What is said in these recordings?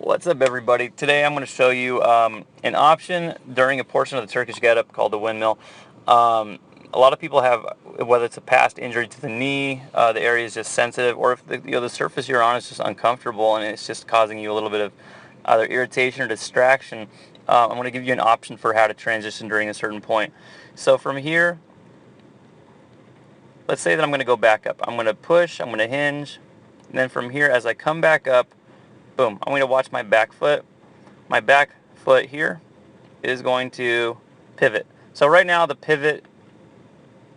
What's up, everybody? Today I'm going to show you an option during a portion of the Turkish get-up called the windmill. A lot of people have, whether it's a past injury to the knee, the area is just sensitive, or if the surface you're on is just uncomfortable and it's just causing you a little bit of either irritation or distraction. I'm going to give you an option for how to transition during a certain point. So from here, let's say that I'm going to go back up. I'm going to push, I'm going to hinge, and then from here, as I come back up, boom, I'm going to watch my back foot. My back foot here is going to pivot. So right now the pivot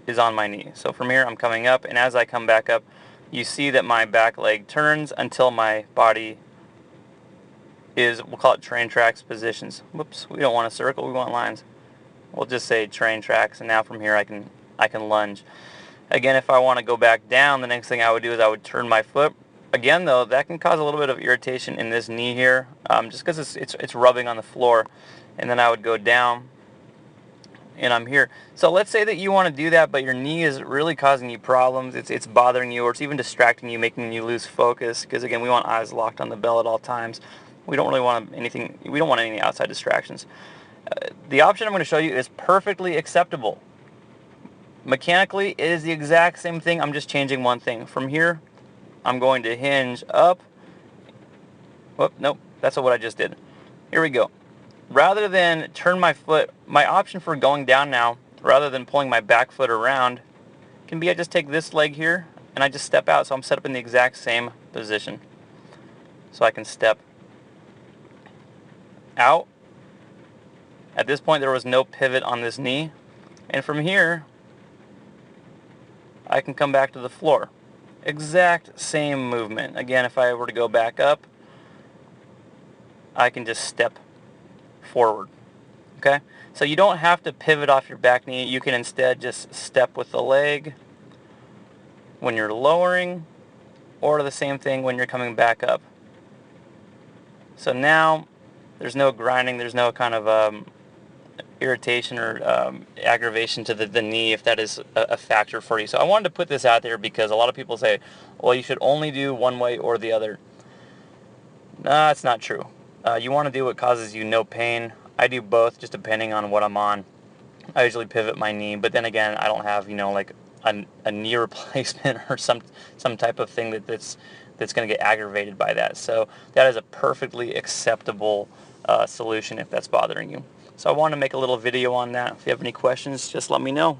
is on my knee. So from here I'm coming up, and as I come back up, you see that my back leg turns until my body is, we'll call it train tracks positions. Whoops, we don't want a circle, we want lines. We'll just say train tracks, and now from here I can lunge. Again, if I want to go back down, the next thing I would do is I would turn my foot. Again, though, that can cause a little bit of irritation in this knee here, just because it's rubbing on the floor. And then I would go down, and I'm here. So let's say that you want to do that, but your knee is really causing you problems. It's bothering you, or it's even distracting you, making you lose focus. Because again, we want eyes locked on the bell at all times. We don't really want anything. We don't want any outside distractions. The option I'm going to show you is perfectly acceptable. Mechanically, it is the exact same thing. I'm just changing one thing. From here, I'm going to hinge up. Whoop, nope, that's what I just did. Here we go. Rather than turn my foot, my option for going down now, rather than pulling my back foot around, can be I just take this leg here and I just step out. So I'm set up in the exact same position. So I can step out. At this point, there was no pivot on this knee. And from here, I can come back to the floor. Exact same movement. Again, if I were to go back up, I can just step forward. Okay? So you don't have to pivot off your back knee. You can instead just step with the leg when you're lowering, or the same thing when you're coming back up. So now there's no grinding, there's no kind of irritation or aggravation to the knee, if that is a factor for you. So I wanted to put this out there because a lot of people say, well, you should only do one way or the other. Nah, it's not true. You want to do what causes you no pain. I do both, just depending on what I'm on. I usually pivot my knee, but then again, I don't have, like a knee replacement or some type of thing that's going to get aggravated by that. So that is a perfectly acceptable solution if that's bothering you. So I want to make a little video on that. If you have any questions, just let me know.